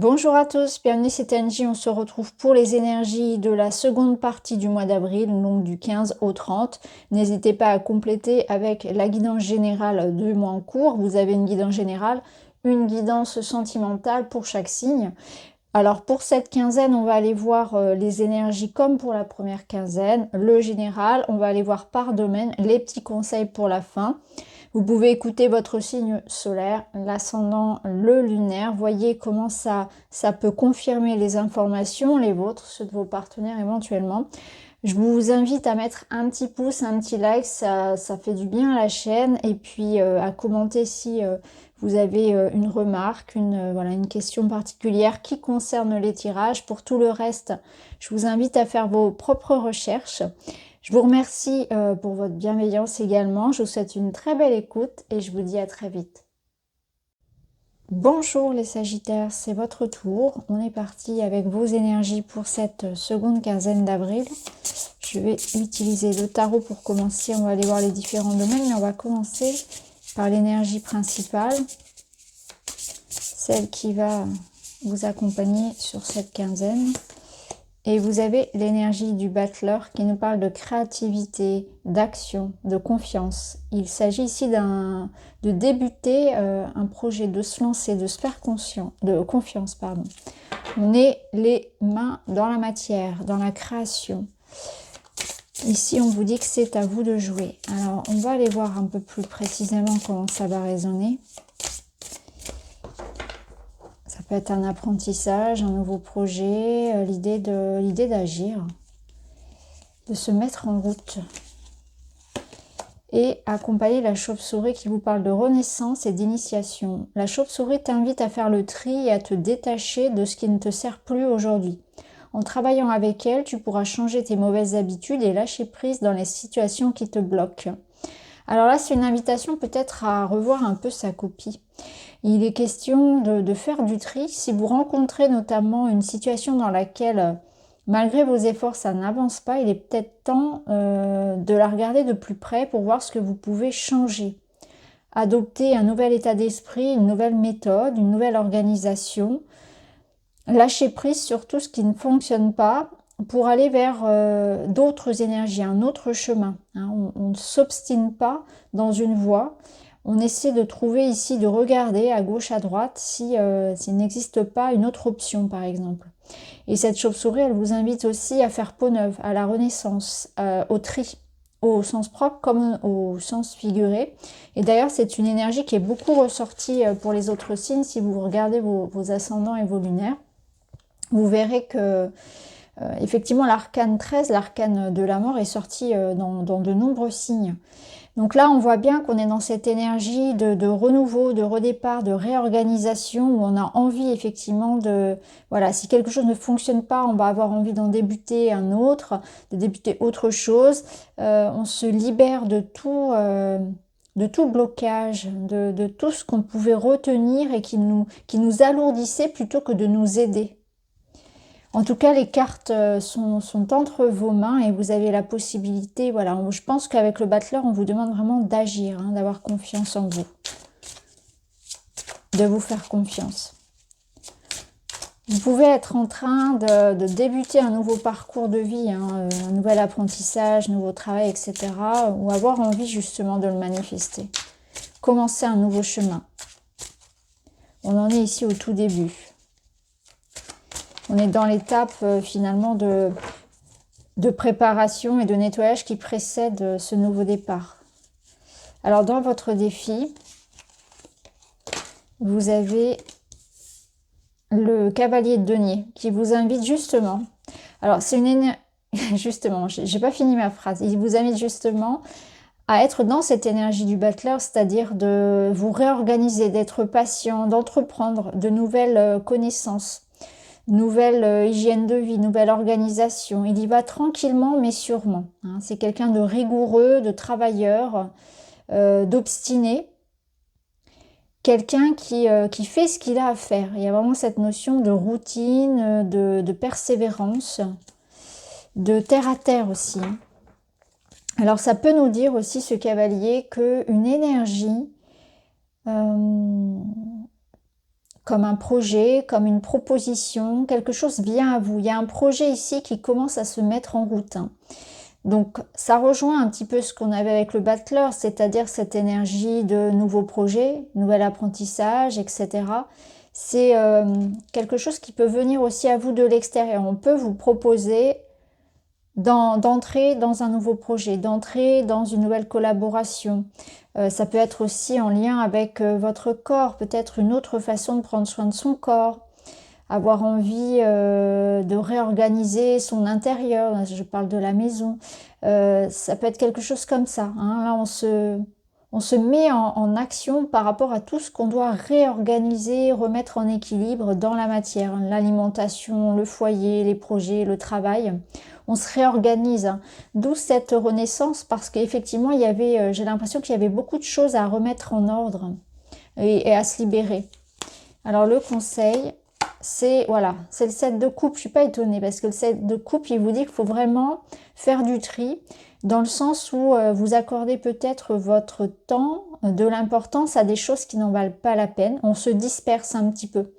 Bonjour à tous, bienvenue, c'est Angie. On se retrouve pour les énergies de la seconde partie du mois d'avril, donc du 15 au 30. N'hésitez pas à compléter avec la guidance générale du mois en cours. Vous avez une guidance générale, une guidance sentimentale pour chaque signe. Alors pour cette quinzaine, on va aller voir les énergies comme pour la première quinzaine, le général, on va aller voir par domaine, les petits conseils pour la fin. Vous pouvez écouter votre signe solaire, l'ascendant, le lunaire. Voyez comment ça peut confirmer les informations, les vôtres, ceux de vos partenaires éventuellement. Je vous invite à mettre un petit pouce, un petit like, ça fait du bien à la chaîne. Et puis à commenter si vous avez une remarque, une question particulière qui concerne les tirages. Pour tout le reste, je vous invite à faire vos propres recherches. Je vous remercie pour votre bienveillance également. Je vous souhaite une très belle écoute et je vous dis à très vite. Bonjour les Sagittaires, c'est votre tour. On est parti avec vos énergies pour cette seconde quinzaine d'avril. Je vais utiliser le tarot pour commencer. On va aller voir les différents domaines, mais on va commencer par l'énergie principale, celle qui va vous accompagner sur cette quinzaine. Et vous avez l'énergie du battleur qui nous parle de créativité, d'action, de confiance. Il s'agit ici de débuter un projet, de se lancer, de se faire confiance. On est les mains dans la matière, dans la création. Ici, on vous dit que c'est à vous de jouer. Alors, on va aller voir un peu plus précisément comment ça va résonner. Ça peut être un apprentissage, un nouveau projet, l'idée d'agir, de se mettre en route. Et accompagner la chauve-souris qui vous parle de renaissance et d'initiation. La chauve-souris t'invite à faire le tri et à te détacher de ce qui ne te sert plus aujourd'hui. En travaillant avec elle, tu pourras changer tes mauvaises habitudes et lâcher prise dans les situations qui te bloquent. Alors là, c'est une invitation peut-être à revoir un peu sa copie. Il est question de faire du tri. Si vous rencontrez notamment une situation dans laquelle, malgré vos efforts, ça n'avance pas, il est peut-être temps de la regarder de plus près pour voir ce que vous pouvez changer. Adopter un nouvel état d'esprit, une nouvelle méthode, une nouvelle organisation. Lâcher prise sur tout ce qui ne fonctionne pas pour aller vers d'autres énergies, un autre chemin. On ne s'obstine pas dans une voie. On essaie de trouver ici, de regarder à gauche, à droite, s'il n'existe pas une autre option, par exemple. Et cette chauve-souris, elle vous invite aussi à faire peau neuve, à la renaissance, au tri, au sens propre comme au sens figuré. Et d'ailleurs, c'est une énergie qui est beaucoup ressortie pour les autres signes. Si vous regardez vos ascendants et vos lunaires, vous verrez que effectivement l'arcane 13, l'arcane de la mort, est sorti dans de nombreux signes. Donc là, on voit bien qu'on est dans cette énergie de renouveau, de redépart, de réorganisation, où on a envie effectivement de... Voilà, si quelque chose ne fonctionne pas, on va avoir envie d'en débuter un autre, de débuter autre chose. On se libère de tout blocage, de tout ce qu'on pouvait retenir et qui nous alourdissait plutôt que de nous aider. En tout cas, les cartes sont entre vos mains et vous avez la possibilité, voilà, je pense qu'avec le battleur, on vous demande vraiment d'agir, d'avoir confiance en vous, de vous faire confiance. Vous pouvez être en train de débuter un nouveau parcours de vie, un nouvel apprentissage, nouveau travail, etc. ou avoir envie justement de le manifester. Commencer un nouveau chemin. On en est ici au tout début. On est dans l'étape finalement de préparation et de nettoyage qui précède ce nouveau départ. Alors dans votre défi, vous avez le cavalier de denier qui vous invite justement, alors c'est une justement, j'ai pas fini ma phrase, il vous invite justement à être dans cette énergie du battleur, c'est-à-dire de vous réorganiser, d'être patient, d'entreprendre de nouvelles connaissances. Nouvelle hygiène de vie, nouvelle organisation. Il y va tranquillement mais sûrement. C'est quelqu'un de rigoureux, de travailleur, d'obstiné. Quelqu'un qui fait ce qu'il a à faire. Il y a vraiment cette notion de routine, de persévérance, de terre à terre aussi. Alors ça peut nous dire aussi, ce cavalier, qu'une énergie comme un projet, comme une proposition, quelque chose vient à vous. Il y a un projet ici qui commence à se mettre en route, hein. Donc ça rejoint un petit peu ce qu'on avait avec le battleur, c'est-à-dire cette énergie de nouveaux projets, nouvel apprentissage, etc. C'est quelque chose qui peut venir aussi à vous de l'extérieur. On peut vous proposer d'entrer dans un nouveau projet, d'entrer dans une nouvelle collaboration. Ça peut être aussi en lien avec votre corps, peut-être une autre façon de prendre soin de son corps, avoir envie de réorganiser son intérieur, je parle de la maison, ça peut être quelque chose comme ça, hein. Là, on se met en action par rapport à tout ce qu'on doit réorganiser, remettre en équilibre dans la matière, l'alimentation, le foyer, les projets, le travail. On se réorganise, hein. D'où cette renaissance, parce qu'effectivement, il y avait, j'ai l'impression qu'il y avait beaucoup de choses à remettre en ordre et à se libérer. Alors le conseil, c'est voilà, c'est le 7 de coupe. Je suis pas étonnée parce que le 7 de coupe, il vous dit qu'il faut vraiment faire du tri dans le sens où vous accordez peut-être votre temps, de l'importance à des choses qui n'en valent pas la peine. On se disperse un petit peu.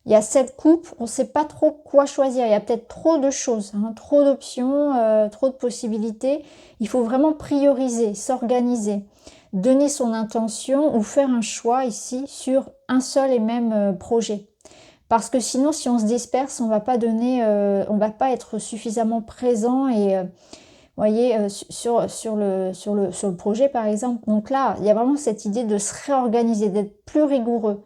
Il y a 7 coupes, on ne sait pas trop quoi choisir. Il y a peut-être trop de choses, hein, trop d'options, trop de possibilités. Il faut vraiment prioriser, s'organiser, donner son intention ou faire un choix ici sur un seul et même projet. Parce que sinon, si on se disperse, on va pas donner, on va pas être suffisamment présent et voyez, sur le projet par exemple. Donc là, il y a vraiment cette idée de se réorganiser, d'être plus rigoureux,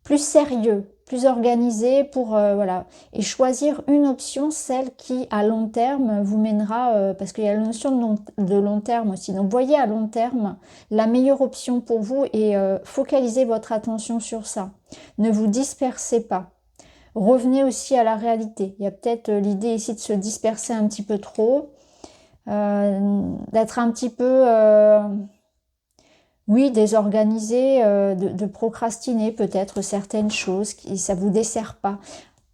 plus sérieux, plus organisé pour voilà, et choisir une option, celle qui à long terme vous mènera, parce qu'il y a la notion de long terme aussi. Donc voyez à long terme la meilleure option pour vous et focalisez votre attention sur ça. Ne vous dispersez pas. Revenez aussi à la réalité. Il y a peut-être l'idée ici de se disperser un petit peu trop, d'être un petit peu, oui, désorganisé, de procrastiner peut-être certaines choses, ça ne vous dessert pas.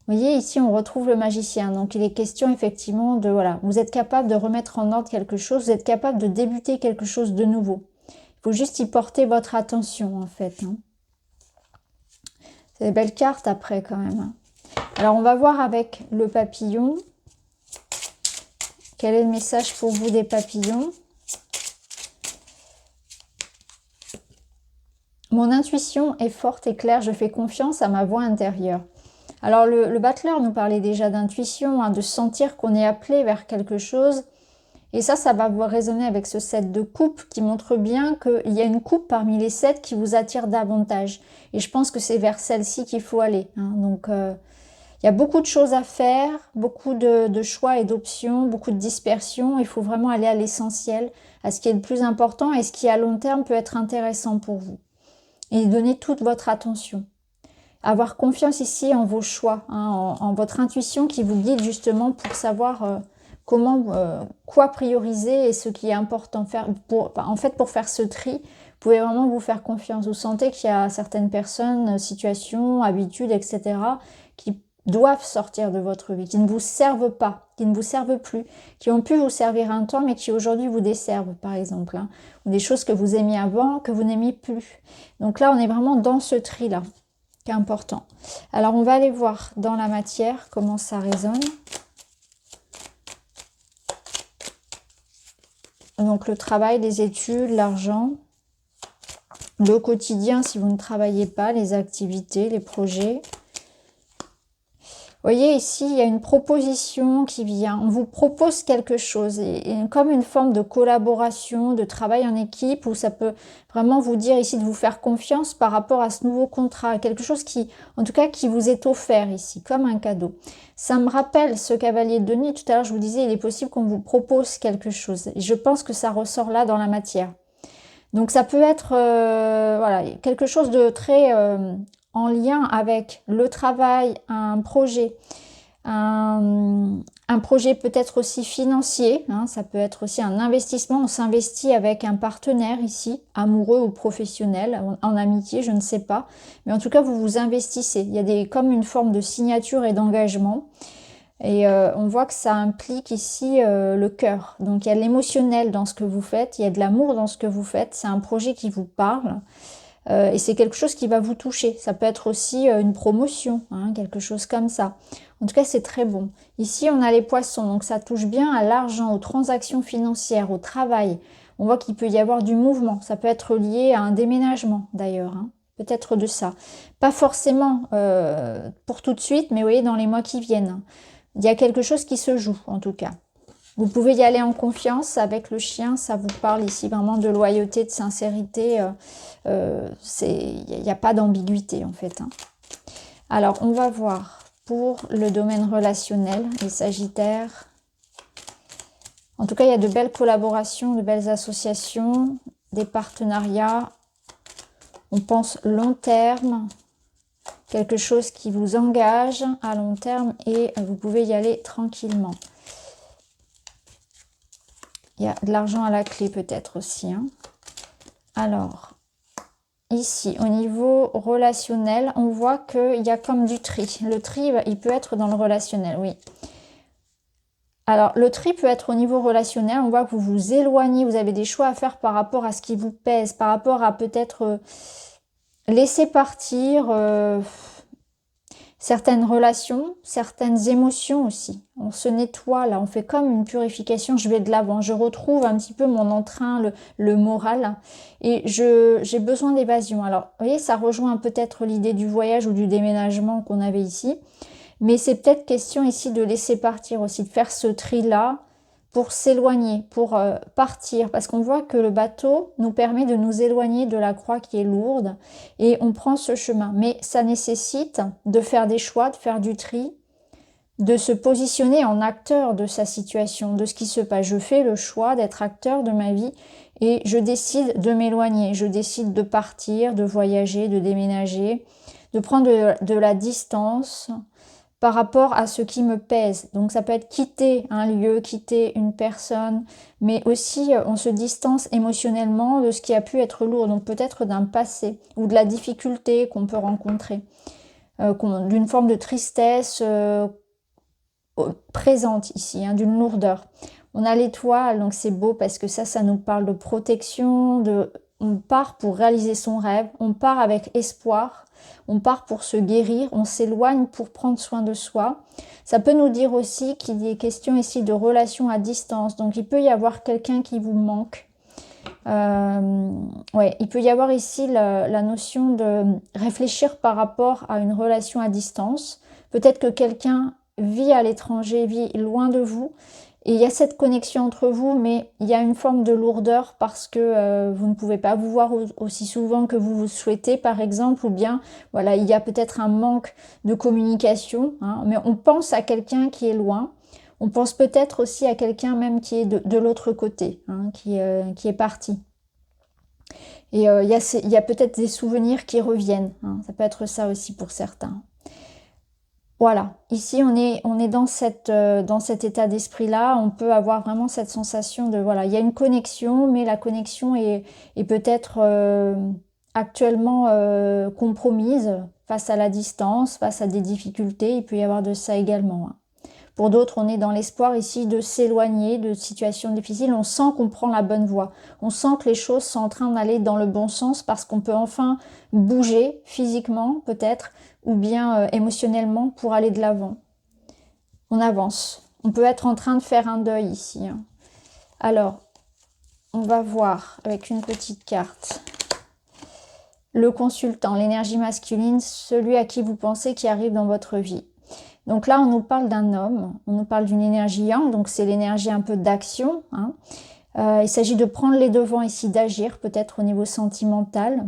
Vous voyez, ici, on retrouve le magicien. Donc, il est question effectivement de, voilà, vous êtes capable de remettre en ordre quelque chose, vous êtes capable de débuter quelque chose de nouveau. Il faut juste y porter votre attention, en fait, hein. C'est des belles cartes après, quand même, hein. Alors, on va voir avec le papillon. Quel est le message pour vous des papillons? Mon intuition est forte et claire, je fais confiance à ma voix intérieure. Alors, le battleur nous parlait déjà d'intuition, hein, de sentir qu'on est appelé vers quelque chose. Et ça va vous résonner avec ce 7 de coupe qui montre bien qu'il y a une coupe parmi les 7 qui vous attire davantage. Et je pense que c'est vers celle-ci qu'il faut aller, hein. Donc, il y a beaucoup de choses à faire, beaucoup de choix et d'options, beaucoup de dispersion. Il faut vraiment aller à l'essentiel, à ce qui est le plus important et ce qui à long terme peut être intéressant pour vous. Et donner toute votre attention. Avoir confiance ici en vos choix, hein, en votre intuition qui vous guide justement pour savoir comment, quoi prioriser et ce qui est important. En fait, pour faire ce tri, vous pouvez vraiment vous faire confiance. Vous sentez qu'il y a certaines personnes, situations, habitudes, etc. qui doivent sortir de votre vie, qui ne vous servent pas, qui ne vous servent plus, qui ont pu vous servir un temps, mais qui aujourd'hui vous desservent, par exemple, hein, ou des choses que vous aimiez avant, que vous n'aimiez plus. Donc là, on est vraiment dans ce tri-là, qui est important. Alors, on va aller voir dans la matière comment ça résonne. Donc, le travail, les études, l'argent, le quotidien si vous ne travaillez pas, les activités, les projets. Vous voyez ici, il y a une proposition qui vient. On vous propose quelque chose, et comme une forme de collaboration, de travail en équipe, où ça peut vraiment vous dire ici de vous faire confiance par rapport à ce nouveau contrat. Quelque chose qui, en tout cas, qui vous est offert ici, comme un cadeau. Ça me rappelle ce cavalier de nuit. Tout à l'heure, je vous disais, il est possible qu'on vous propose quelque chose. Et je pense que ça ressort là dans la matière. Donc ça peut être voilà, quelque chose de très en lien avec le travail, un projet peut-être aussi financier, hein, ça peut être aussi un investissement, on s'investit avec un partenaire ici, amoureux ou professionnel, en amitié, je ne sais pas, mais en tout cas vous vous investissez, il y a comme une forme de signature et d'engagement. Et on voit que ça implique ici le cœur. Donc il y a de l'émotionnel dans ce que vous faites, il y a de l'amour dans ce que vous faites. C'est un projet qui vous parle. Et c'est quelque chose qui va vous toucher. Ça peut être aussi une promotion, hein, quelque chose comme ça. En tout cas, c'est très bon. Ici, on a les poissons, donc ça touche bien à l'argent, aux transactions financières, au travail. On voit qu'il peut y avoir du mouvement. Ça peut être lié à un déménagement, d'ailleurs, hein. Peut-être de ça. Pas forcément pour tout de suite, mais vous voyez, dans les mois qui viennent. Il y a quelque chose qui se joue, en tout cas. Vous pouvez y aller en confiance avec le chien, ça vous parle ici vraiment de loyauté, de sincérité. Il n'y a pas d'ambiguïté en fait, hein. Alors, on va voir pour le domaine relationnel, les Sagittaires. En tout cas, il y a de belles collaborations, de belles associations, des partenariats. On pense long terme, quelque chose qui vous engage à long terme et vous pouvez y aller tranquillement. Il y a de l'argent à la clé peut-être aussi, hein. Alors, ici, au niveau relationnel, on voit qu'il y a comme du tri. Le tri, il peut être dans le relationnel, oui. Alors, le tri peut être au niveau relationnel. On voit que vous vous éloignez, vous avez des choix à faire par rapport à ce qui vous pèse, par rapport à peut-être laisser partir certaines relations, certaines émotions aussi. On se nettoie là, on fait comme une purification, je vais de l'avant, je retrouve un petit peu mon entrain, le moral, et j'ai besoin d'évasion. Alors, vous voyez, ça rejoint peut-être l'idée du voyage ou du déménagement qu'on avait ici, mais c'est peut-être question ici de laisser partir aussi, de faire ce tri-là, pour s'éloigner, pour partir, parce qu'on voit que le bateau nous permet de nous éloigner de la croix qui est lourde, et on prend ce chemin. Mais ça nécessite de faire des choix, de faire du tri, de se positionner en acteur de sa situation, de ce qui se passe. Je fais le choix d'être acteur de ma vie, et je décide de m'éloigner, je décide de partir, de voyager, de déménager, de prendre de la distance, par rapport à ce qui me pèse. Donc ça peut être quitter un lieu, quitter une personne, mais aussi on se distance émotionnellement de ce qui a pu être lourd, donc peut-être d'un passé ou de la difficulté qu'on peut rencontrer, d'une forme de tristesse présente ici, hein, d'une lourdeur. On a l'étoile, donc c'est beau parce que ça nous parle de protection, on part pour réaliser son rêve, on part avec espoir, on part pour se guérir, on s'éloigne pour prendre soin de soi. Ça peut nous dire aussi qu'il est question ici de relations à distance, donc il peut y avoir quelqu'un qui vous manque. Ouais, il peut y avoir ici la notion de réfléchir par rapport à une relation à distance. Peut-être que quelqu'un vit à l'étranger, vit loin de vous, et il y a cette connexion entre vous, mais il y a une forme de lourdeur parce que vous ne pouvez pas vous voir aussi souvent que vous souhaitez, par exemple, ou bien voilà, il y a peut-être un manque de communication, hein, mais on pense à quelqu'un qui est loin. On pense peut-être aussi à quelqu'un même qui est de l'autre côté, hein, qui est parti. Et il y a peut-être des souvenirs qui reviennent, hein, ça peut être ça aussi pour certains. Voilà, ici on est dans cet état d'esprit-là, on peut avoir vraiment cette sensation de, voilà, il y a une connexion, mais la connexion est peut-être actuellement compromise face à la distance, face à des difficultés, il peut y avoir de ça également, hein. Pour d'autres, on est dans l'espoir ici de s'éloigner de situations difficiles. On sent qu'on prend la bonne voie. On sent que les choses sont en train d'aller dans le bon sens parce qu'on peut enfin bouger physiquement peut-être ou bien émotionnellement pour aller de l'avant. On avance. On peut être en train de faire un deuil ici, hein. Alors, on va voir avec une petite carte. Le consultant, l'énergie masculine, celui à qui vous pensez qui arrive dans votre vie. Donc là, on nous parle d'un homme, on nous parle d'une énergie yang, donc c'est l'énergie un peu d'action, hein. Il s'agit de prendre les devants ici, d'agir peut-être au niveau sentimental.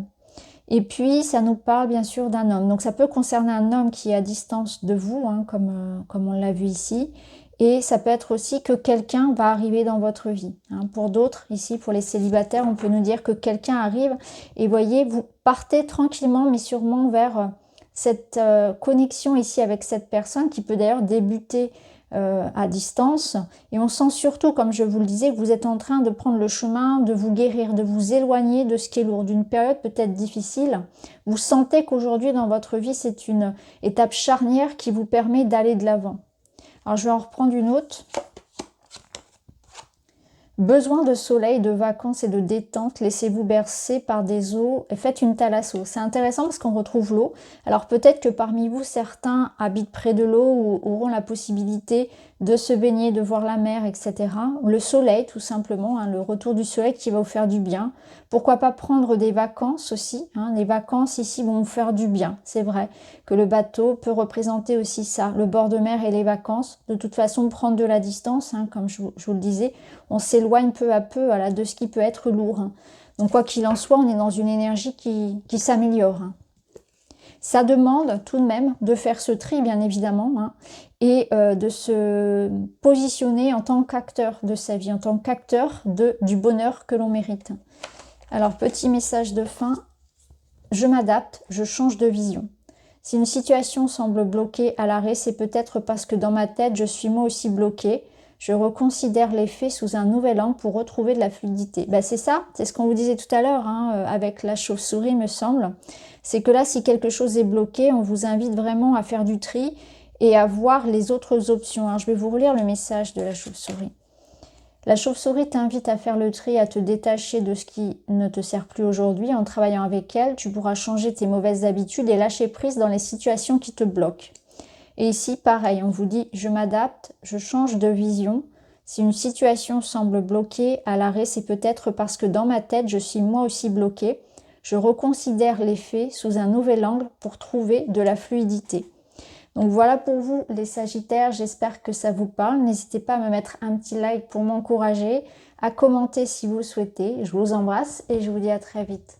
Et puis, ça nous parle bien sûr d'un homme. Donc ça peut concerner un homme qui est à distance de vous, hein, comme on l'a vu ici. Et ça peut être aussi que quelqu'un va arriver dans votre vie, hein. Pour d'autres, ici, pour les célibataires, on peut nous dire que quelqu'un arrive. Et voyez, vous partez tranquillement, mais sûrement vers cette connexion ici avec cette personne qui peut d'ailleurs débuter à distance. Et on sent surtout, comme je vous le disais, que vous êtes en train de prendre le chemin, de vous guérir, de vous éloigner de ce qui est lourd, d'une période peut-être difficile. Vous sentez qu'aujourd'hui dans votre vie, c'est une étape charnière qui vous permet d'aller de l'avant. Alors je vais en reprendre une autre. Besoin de soleil, de vacances et de détente, laissez-vous bercer par des eaux et faites une thalasso. C'est intéressant parce qu'on retrouve l'eau. Alors peut-être que parmi vous, certains habitent près de l'eau ou auront la possibilité de se baigner, de voir la mer, etc. Le soleil, tout simplement, hein, le retour du soleil qui va vous faire du bien. Pourquoi pas prendre des vacances aussi, hein. Les vacances ici vont vous faire du bien. C'est vrai que le bateau peut représenter aussi ça, le bord de mer et les vacances. De toute façon, prendre de la distance, hein, comme je vous le disais, on s'éloigne peu à peu, voilà, de ce qui peut être lourd, hein. Donc quoi qu'il en soit, on est dans une énergie qui s'améliore, hein. Ça demande tout de même de faire ce tri, bien évidemment, hein, et de se positionner en tant qu'acteur de sa vie, en tant qu'acteur du bonheur que l'on mérite. Alors, petit message de fin, je m'adapte, je change de vision. Si une situation semble bloquée à l'arrêt, c'est peut-être parce que dans ma tête, je suis moi aussi bloquée. Je reconsidère les faits sous un nouvel angle pour retrouver de la fluidité. Ben c'est ça, c'est ce qu'on vous disait tout à l'heure, hein, avec la chauve-souris, me semble. C'est que là, si quelque chose est bloqué, on vous invite vraiment à faire du tri et à voir les autres options. Alors, je vais vous relire le message de la chauve-souris. La chauve-souris t'invite à faire le tri, à te détacher de ce qui ne te sert plus aujourd'hui. En travaillant avec elle, tu pourras changer tes mauvaises habitudes et lâcher prise dans les situations qui te bloquent. Et ici, pareil, on vous dit « je m'adapte, je change de vision ». Si une situation semble bloquée à l'arrêt, c'est peut-être parce que dans ma tête, je suis moi aussi bloquée. Je reconsidère les faits sous un nouvel angle pour trouver de la fluidité. Donc voilà pour vous les Sagittaires, j'espère que ça vous parle. N'hésitez pas à me mettre un petit like pour m'encourager, à commenter si vous le souhaitez. Je vous embrasse et je vous dis à très vite.